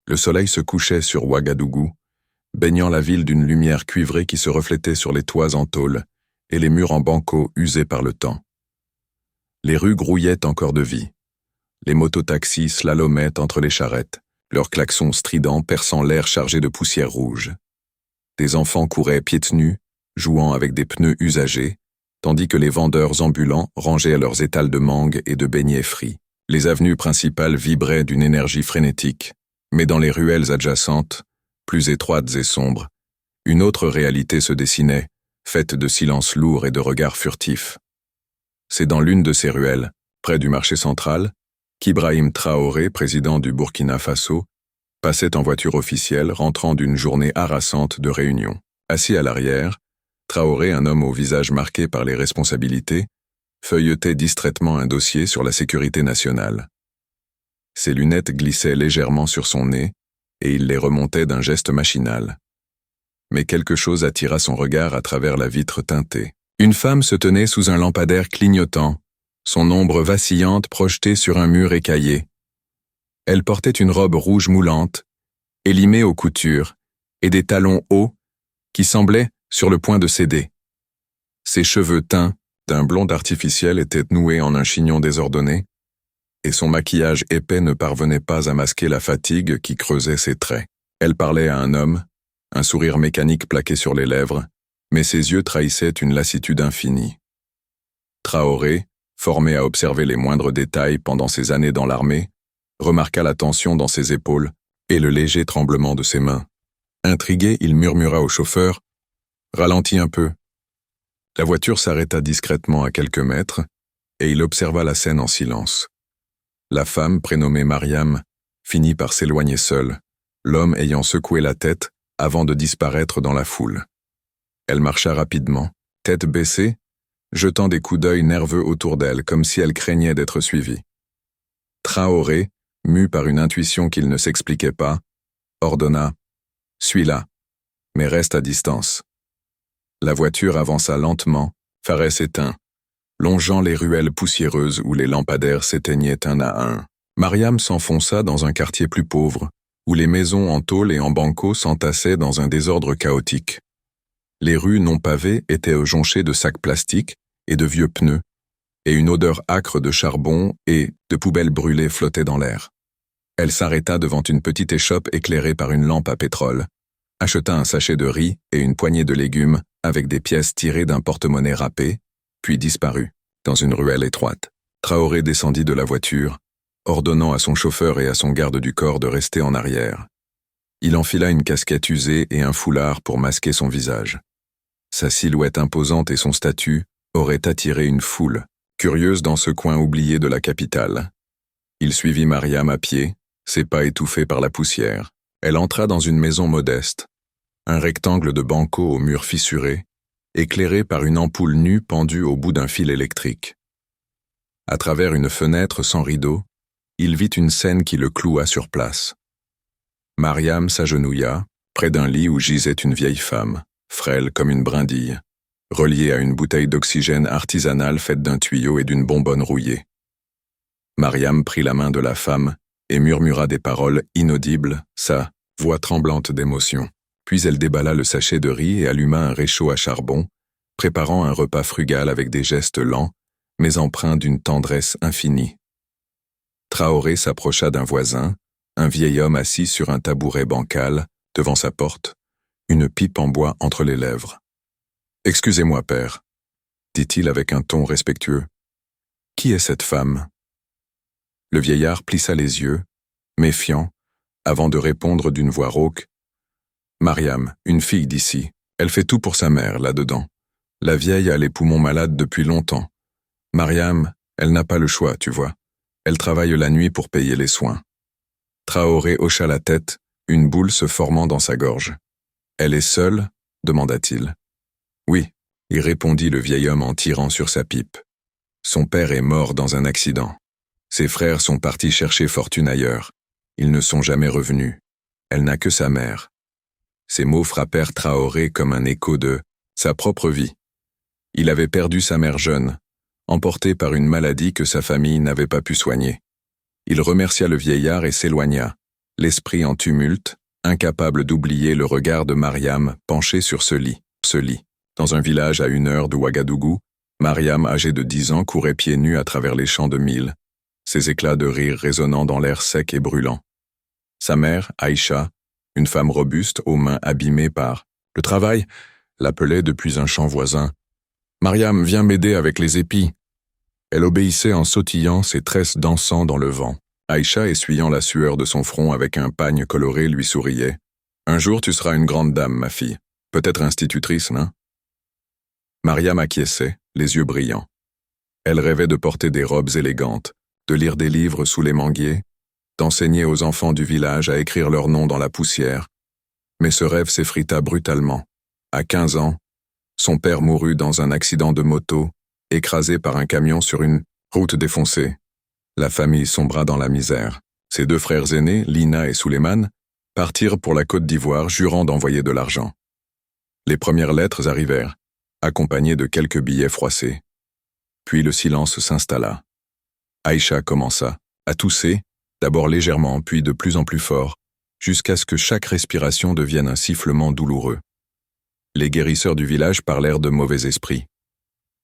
Le soleil se couchait sur Ouagadougou, baignant la ville d'une lumière cuivrée qui se reflétait sur les toits en tôle et les murs en banco usés par le temps. Les rues grouillaient encore de vie. Les mototaxis slalomaient entre les charrettes, leurs klaxons stridents perçant l'air chargé de poussière rouge. Des enfants couraient pieds nus, jouant avec des pneus usagés, tandis que les vendeurs ambulants rangeaient leurs étals de mangue et de beignets frits. Les avenues principales vibraient d'une énergie frénétique, mais dans les ruelles adjacentes, plus étroites et sombres, une autre réalité se dessinait, faite de silences lourds et de regards furtifs. C'est dans l'une de ces ruelles, près du marché central, qu'Ibrahim Traoré, président du Burkina Faso, passait en voiture officielle rentrant d'une journée harassante de réunion. Assis à l'arrière, Traoré, un homme au visage marqué par les responsabilités, feuilletait distraitement un dossier sur la sécurité nationale. Ses lunettes glissaient légèrement sur son nez, et il les remontait d'un geste machinal. Mais quelque chose attira son regard à travers la vitre teintée. Une femme se tenait sous un lampadaire clignotant, son ombre vacillante projetée sur un mur écaillé. Elle portait une robe rouge moulante, élimée aux coutures, et des talons hauts qui semblaient sur le point de céder. Ses cheveux teints d'un blond artificiel étaient noués en un chignon désordonné, et son maquillage épais ne parvenait pas à masquer la fatigue qui creusait ses traits. Elle parlait à un homme, un sourire mécanique plaqué sur les lèvres, mais ses yeux trahissaient une lassitude infinie. Traoré, formé à observer les moindres détails pendant ses années dans l'armée, remarqua la tension dans ses épaules et le léger tremblement de ses mains. Intrigué, il murmura au chauffeur « Ralentis un peu ». La voiture s'arrêta discrètement à quelques mètres, et il observa la scène en silence. La femme, prénommée Mariam, finit par s'éloigner seule, l'homme ayant secoué la tête avant de disparaître dans la foule. Elle marcha rapidement, tête baissée, jetant des coups d'œil nerveux autour d'elle comme si elle craignait d'être suivie. Traoré, mu par une intuition qu'il ne s'expliquait pas, ordonna « Suis-la, mais reste à distance ». La voiture avança lentement, phares éteints, longeant les ruelles poussiéreuses où les lampadaires s'éteignaient un à un. Mariam s'enfonça dans un quartier plus pauvre, où les maisons en tôle et en banco s'entassaient dans un désordre chaotique. Les rues non pavées étaient jonchées de sacs plastiques et de vieux pneus, et une odeur âcre de charbon et de poubelles brûlées flottait dans l'air. Elle s'arrêta devant une petite échoppe éclairée par une lampe à pétrole, acheta un sachet de riz et une poignée de légumes avec des pièces tirées d'un porte-monnaie râpé, puis disparut, dans une ruelle étroite. Traoré descendit de la voiture, ordonnant à son chauffeur et à son garde du corps de rester en arrière. Il enfila une casquette usée et un foulard pour masquer son visage. Sa silhouette imposante et son statut auraient attiré une foule, curieuse dans ce coin oublié de la capitale. Il suivit Mariam à pied, ses pas étouffés par la poussière. Elle entra dans une maison modeste, un rectangle de banco aux murs fissurés, éclairé par une ampoule nue pendue au bout d'un fil électrique. À travers une fenêtre sans rideau, il vit une scène qui le cloua sur place. Mariam s'agenouilla, près d'un lit où gisait une vieille femme, frêle comme une brindille, reliée à une bouteille d'oxygène artisanale faite d'un tuyau et d'une bonbonne rouillée. Mariam prit la main de la femme et murmura des paroles inaudibles, sa voix tremblante d'émotion. Puis elle déballa le sachet de riz et alluma un réchaud à charbon, préparant un repas frugal avec des gestes lents, mais empreints d'une tendresse infinie. Traoré s'approcha d'un voisin, un vieil homme assis sur un tabouret bancal, devant sa porte, une pipe en bois entre les lèvres. « Excusez-moi, père », dit-il avec un ton respectueux. « Qui est cette femme ?» Le vieillard plissa les yeux, méfiant, avant de répondre d'une voix rauque. « Mariam, une fille d'ici. Elle fait tout pour sa mère, là-dedans. La vieille a les poumons malades depuis longtemps. Mariam, elle n'a pas le choix, tu vois. Elle travaille la nuit pour payer les soins. » Traoré hocha la tête, une boule se formant dans sa gorge. « Elle est seule ?» demanda-t-il. « Oui, » y répondit le vieil homme en tirant sur sa pipe. « Son père est mort dans un accident. Ses frères sont partis chercher fortune ailleurs. Ils ne sont jamais revenus. Elle n'a que sa mère. » Ces mots frappèrent Traoré comme un écho de sa propre vie. Il avait perdu sa mère jeune, emporté par une maladie que sa famille n'avait pas pu soigner. Il remercia le vieillard et s'éloigna, l'esprit en tumulte, incapable d'oublier le regard de Mariam penché sur ce lit. Dans un village à 1 heure de Ouagadougou, Mariam, âgée de 10 ans, courait pieds nus à travers les champs de mil, ses éclats de rire résonnant dans l'air sec et brûlant. Sa mère, Aïcha, une femme robuste aux mains abîmées par le travail, l'appelait depuis un champ voisin. « Mariam, viens m'aider avec les épis !» Elle obéissait en sautillant, ses tresses dansant dans le vent. Aïcha, essuyant la sueur de son front avec un pagne coloré, lui souriait. « Un jour, tu seras une grande dame, ma fille. Peut-être institutrice, non ?» Mariam acquiesçait, les yeux brillants. Elle rêvait de porter des robes élégantes, de lire des livres sous les manguiers, d'enseigner aux enfants du village à écrire leur nom dans la poussière. Mais ce rêve s'effrita brutalement. À 15 ans, son père mourut dans un accident de moto, écrasé par un camion sur une route défoncée. La famille sombra dans la misère. Ses 2 frères aînés, Lina et Souleymane, partirent pour la Côte d'Ivoire, jurant d'envoyer de l'argent. Les premières lettres arrivèrent, accompagnées de quelques billets froissés. Puis le silence s'installa. Aïcha commença à tousser, d'abord légèrement, puis de plus en plus fort, jusqu'à ce que chaque respiration devienne un sifflement douloureux. Les guérisseurs du village parlèrent de mauvais esprits.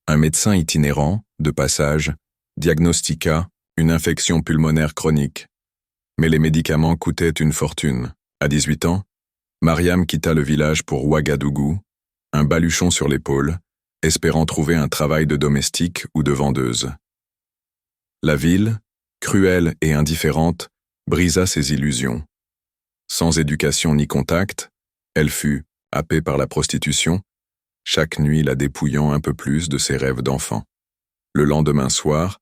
Un médecin itinérant, de passage, diagnostiqua une infection pulmonaire chronique. Mais les médicaments coûtaient une fortune. À 18 ans, Mariam quitta le village pour Ouagadougou, un baluchon sur l'épaule, espérant trouver un travail de domestique ou de vendeuse. La ville, cruelle et indifférente, brisa ses illusions. Sans éducation ni contact, elle fut, happée par la prostitution, chaque nuit la dépouillant un peu plus de ses rêves d'enfant. Le lendemain soir,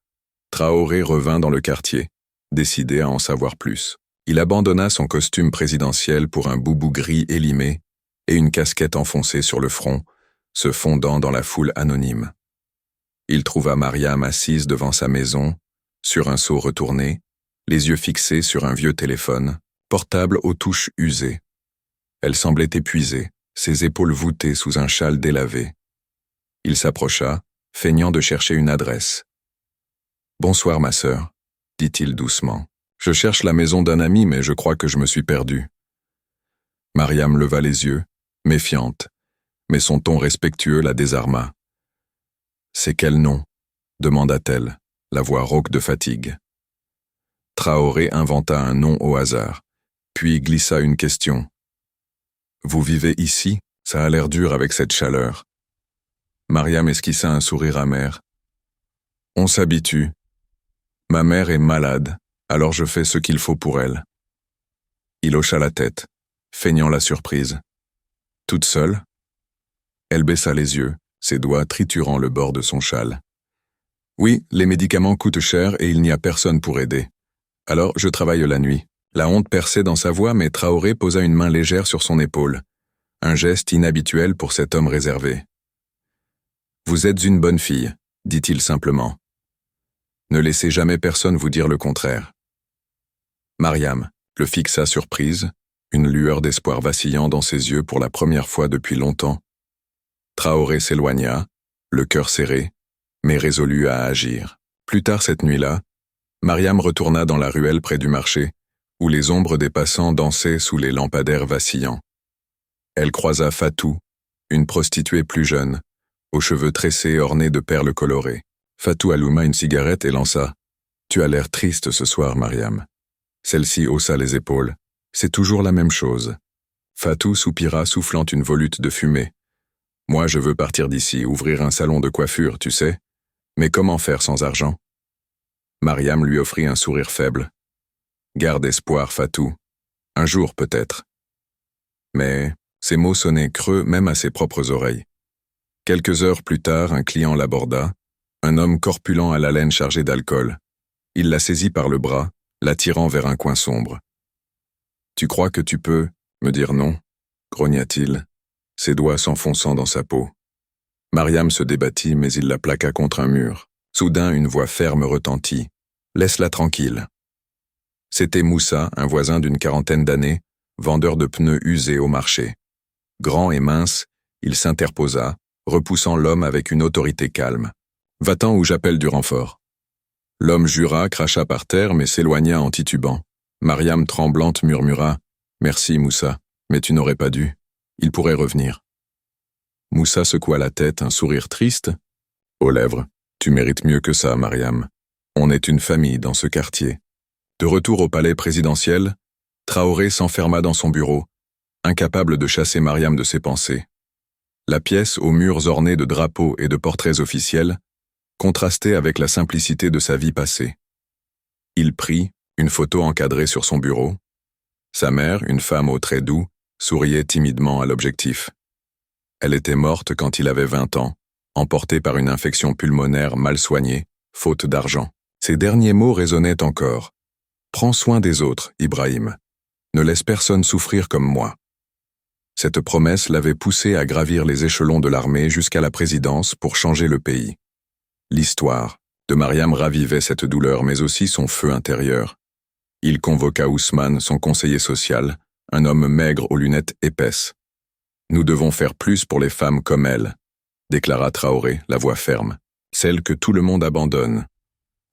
Traoré revint dans le quartier, décidé à en savoir plus. Il abandonna son costume présidentiel pour un boubou gris élimé et une casquette enfoncée sur le front, se fondant dans la foule anonyme. Il trouva Mariam assise devant sa maison, sur un seau retourné, les yeux fixés sur un vieux téléphone, portable aux touches usées. Elle semblait épuisée, ses épaules voûtées sous un châle délavé. Il s'approcha, feignant de chercher une adresse. « Bonsoir, ma sœur, » dit-il doucement. « Je cherche la maison d'un ami, mais je crois que je me suis perdu. » Mariam leva les yeux, méfiante, mais son ton respectueux la désarma. « C'est quel nom ?» demanda-t-elle, la voix rauque de fatigue. Traoré inventa un nom au hasard, puis glissa une question. « Vous vivez ici ? Ça a l'air dur avec cette chaleur. » Mariam esquissa un sourire amer. « On s'habitue. Ma mère est malade, alors je fais ce qu'il faut pour elle. » Il hocha la tête, feignant la surprise. « Toute seule ?» Elle baissa les yeux, ses doigts triturant le bord de son châle. « Oui, les médicaments coûtent cher et il n'y a personne pour aider. Alors je travaille la nuit. » La honte perçait dans sa voix, mais Traoré posa une main légère sur son épaule. Un geste inhabituel pour cet homme réservé. « Vous êtes une bonne fille, » dit-il simplement. « Ne laissez jamais personne vous dire le contraire. » Mariam le fixa surprise, une lueur d'espoir vacillant dans ses yeux pour la première fois depuis longtemps. Traoré s'éloigna, le cœur serré, mais résolu à agir. Plus tard cette nuit-là, Mariam retourna dans la ruelle près du marché, où les ombres des passants dansaient sous les lampadaires vacillants. Elle croisa Fatou, une prostituée plus jeune, aux cheveux tressés ornés de perles colorées. Fatou alluma une cigarette et lança « Tu as l'air triste ce soir, Mariam. » Celle-ci haussa les épaules. « C'est toujours la même chose. » Fatou soupira, soufflant une volute de fumée. « Moi, je veux partir d'ici, ouvrir un salon de coiffure, tu sais. Mais comment faire sans argent ?» Mariam lui offrit un sourire faible. « Garde espoir, Fatou. Un jour peut-être. » Mais ces mots sonnaient creux même à ses propres oreilles. Quelques heures plus tard, un client l'aborda, un homme corpulent à la laine chargé d'alcool. Il la saisit par le bras, l'attirant vers un coin sombre. « Tu crois que tu peux me dire non ?» grogna-t-il, ses doigts s'enfonçant dans sa peau. Mariam se débattit, mais il la plaqua contre un mur. Soudain, une voix ferme retentit. « Laisse-la tranquille. » C'était Moussa, un voisin d'une 40aine d'années, vendeur de pneus usés au marché. Grand et mince, il s'interposa, repoussant l'homme avec une autorité calme. « Va-t'en ou j'appelle du renfort. » L'homme jura, cracha par terre, mais s'éloigna en titubant. Mariam tremblante murmura « Merci, Moussa, mais tu n'aurais pas dû. Il pourrait revenir. » Moussa secoua la tête, un sourire triste. « Aux lèvres, tu mérites mieux que ça, Mariam. On est une famille dans ce quartier. » De retour au palais présidentiel, Traoré s'enferma dans son bureau, incapable de chasser Mariam de ses pensées. La pièce, aux murs ornés de drapeaux et de portraits officiels, contrastait avec la simplicité de sa vie passée. Il prit une photo encadrée sur son bureau. Sa mère, une femme aux traits doux, souriait timidement à l'objectif. Elle était morte quand il avait 20 ans, emportée par une infection pulmonaire mal soignée, faute d'argent. Ses derniers mots résonnaient encore. « Prends soin des autres, Ibrahim. Ne laisse personne souffrir comme moi. » Cette promesse l'avait poussé à gravir les échelons de l'armée jusqu'à la présidence pour changer le pays. L'histoire de Mariam ravivait cette douleur, mais aussi son feu intérieur. Il convoqua Ousmane, son conseiller social, un homme maigre aux lunettes épaisses. « Nous devons faire plus pour les femmes comme elle », déclara Traoré, la voix ferme, « celle que tout le monde abandonne. »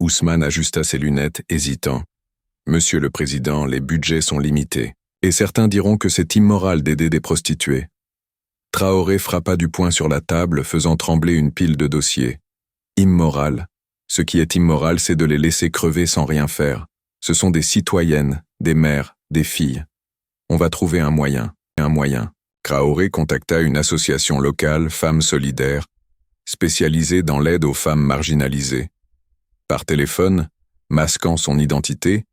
Ousmane ajusta ses lunettes, hésitant. « Monsieur le Président, les budgets sont limités, et certains diront que c'est immoral d'aider des prostituées. » Traoré frappa du poing sur la table, faisant trembler une pile de dossiers. « Immoral. Ce qui est immoral, c'est de les laisser crever sans rien faire. Ce sont des citoyennes, des mères, des filles. On va trouver un moyen. Traoré contacta une association locale, Femmes Solidaires, spécialisée dans l'aide aux femmes marginalisées. Par téléphone, masquant son identité,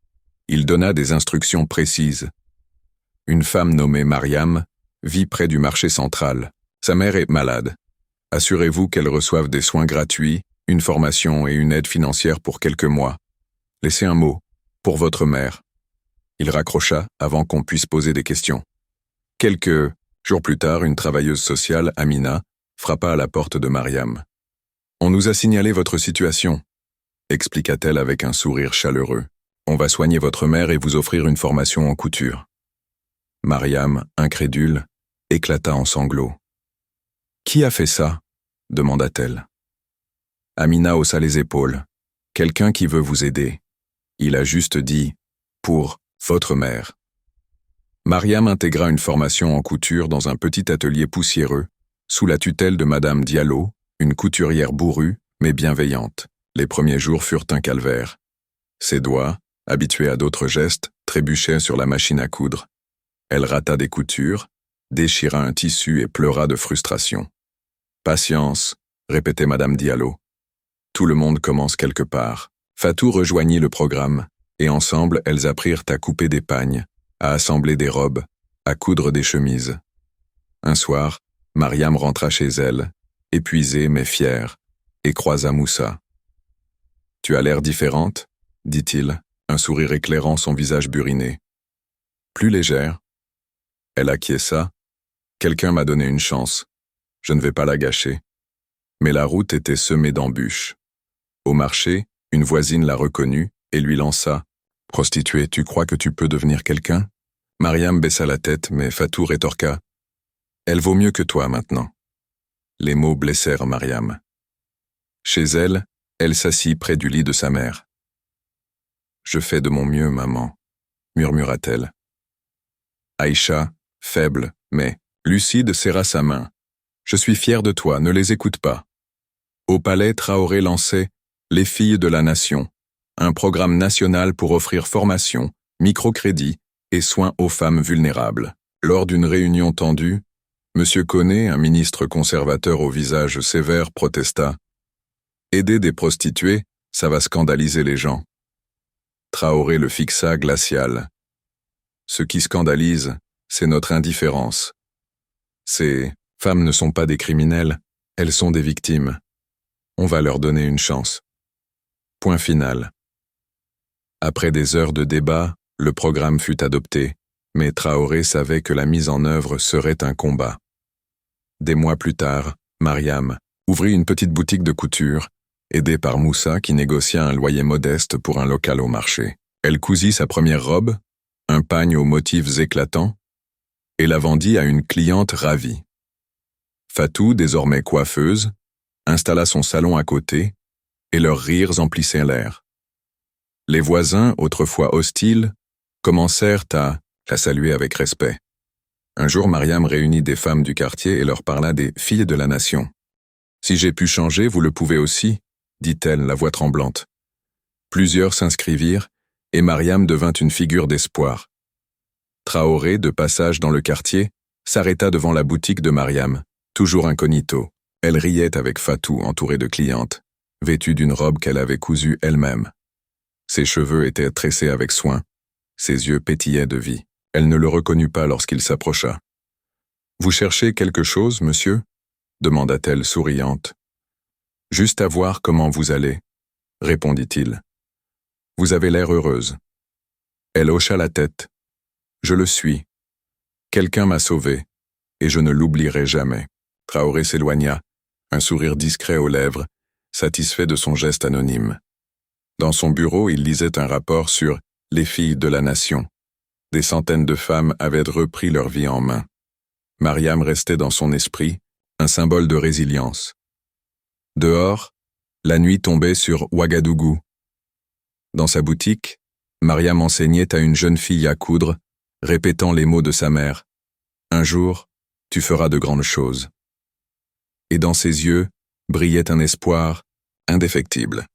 il donna des instructions précises. Une femme nommée Mariam vit près du marché central. Sa mère est malade. Assurez-vous qu'elle reçoive des soins gratuits, une formation et une aide financière pour quelques mois. Laissez un mot, pour votre mère. » Il raccrocha avant qu'on puisse poser des questions. Quelques jours plus tard, une travailleuse sociale, Amina, frappa à la porte de Mariam. « On nous a signalé votre situation, » expliqua-t-elle avec un sourire chaleureux. « On va soigner votre mère et vous offrir une formation en couture. » Mariam, incrédule, éclata en sanglots. « Qui a fait ça ?» demanda-t-elle. Amina haussa les épaules. « Quelqu'un qui veut vous aider. Il a juste dit « pour votre mère ». Mariam intégra une formation en couture dans un petit atelier poussiéreux, sous la tutelle de Madame Diallo, une couturière bourrue, mais bienveillante. Les premiers jours furent un calvaire. Ses doigts, habitués à d'autres gestes, trébuchaient sur la machine à coudre. Elle rata des coutures, déchira un tissu et pleura de frustration. « Patience », répétait Madame Diallo. « Tout le monde commence quelque part. » Fatou rejoignit le programme, et ensemble elles apprirent à couper des pagnes, à assembler des robes, à coudre des chemises. Un soir, Mariam rentra chez elle, épuisée mais fière, et croisa Moussa. « Tu as l'air différente » dit-il, un sourire éclairant son visage buriné. « Plus légère. » Elle acquiesça. « Quelqu'un m'a donné une chance. Je ne vais pas la gâcher. » Mais la route était semée d'embûches. Au marché, une voisine la reconnut et lui lança « Prostituée, tu crois que tu peux devenir quelqu'un ?» Mariam baissa la tête, mais Fatou rétorqua « Elle vaut mieux que toi maintenant. » Les mots blessèrent Mariam. Chez elle, elle s'assit près du lit de sa mère. « Je fais de mon mieux, maman, » murmura-t-elle. Aïcha, faible, mais lucide, serra sa main. « Je suis fière de toi, ne les écoute pas. » Au palais, Traoré lançait « Les filles de la nation », un programme national pour offrir formation, microcrédit et soins aux femmes vulnérables. Lors d'une réunion tendue, M. Koné, un ministre conservateur au visage sévère, protesta « Aider des prostituées, ça va scandaliser les gens. » Traoré le fixa glacial. « Ce qui scandalise, c'est notre indifférence. Ces femmes ne sont pas des criminels, elles sont des victimes. On va leur donner une chance. » Point final. Après des heures de débat, le programme fut adopté, mais Traoré savait que la mise en œuvre serait un combat. Des mois plus tard, Mariam ouvrit une petite boutique de couture, aidée par Moussa qui négocia un loyer modeste pour un local au marché. Elle cousit sa première robe, un pagne aux motifs éclatants, et la vendit à une cliente ravie. Fatou, désormais coiffeuse, installa son salon à côté, et leurs rires emplissaient l'air. Les voisins, autrefois hostiles, commencèrent à la saluer avec respect. Un jour, Mariam réunit des femmes du quartier et leur parla des filles de la nation. « Si j'ai pu changer, vous le pouvez aussi, » dit-elle, la voix tremblante. Plusieurs s'inscrivirent, et Mariam devint une figure d'espoir. Traoré, de passage dans le quartier, s'arrêta devant la boutique de Mariam, toujours incognito. Elle riait avec Fatou, entourée de clientes, vêtue d'une robe qu'elle avait cousue elle-même. Ses cheveux étaient tressés avec soin, ses yeux pétillaient de vie. Elle ne le reconnut pas lorsqu'il s'approcha. « Vous cherchez quelque chose, monsieur ?» demanda-t-elle souriante. « Juste à voir comment vous allez, » répondit-il. « Vous avez l'air heureuse. » Elle hocha la tête. « Je le suis. Quelqu'un m'a sauvée, et je ne l'oublierai jamais. » Traoré s'éloigna, un sourire discret aux lèvres, satisfait de son geste anonyme. Dans son bureau, il lisait un rapport sur « les filles de la nation ». Des centaines de femmes avaient repris leur vie en main. Mariam restait dans son esprit, un symbole de résilience. Dehors, la nuit tombait sur Ouagadougou. Dans sa boutique, Mariam enseignait à une jeune fille à coudre, répétant les mots de sa mère. « Un jour, tu feras de grandes choses. » Et dans ses yeux brillait un espoir indéfectible.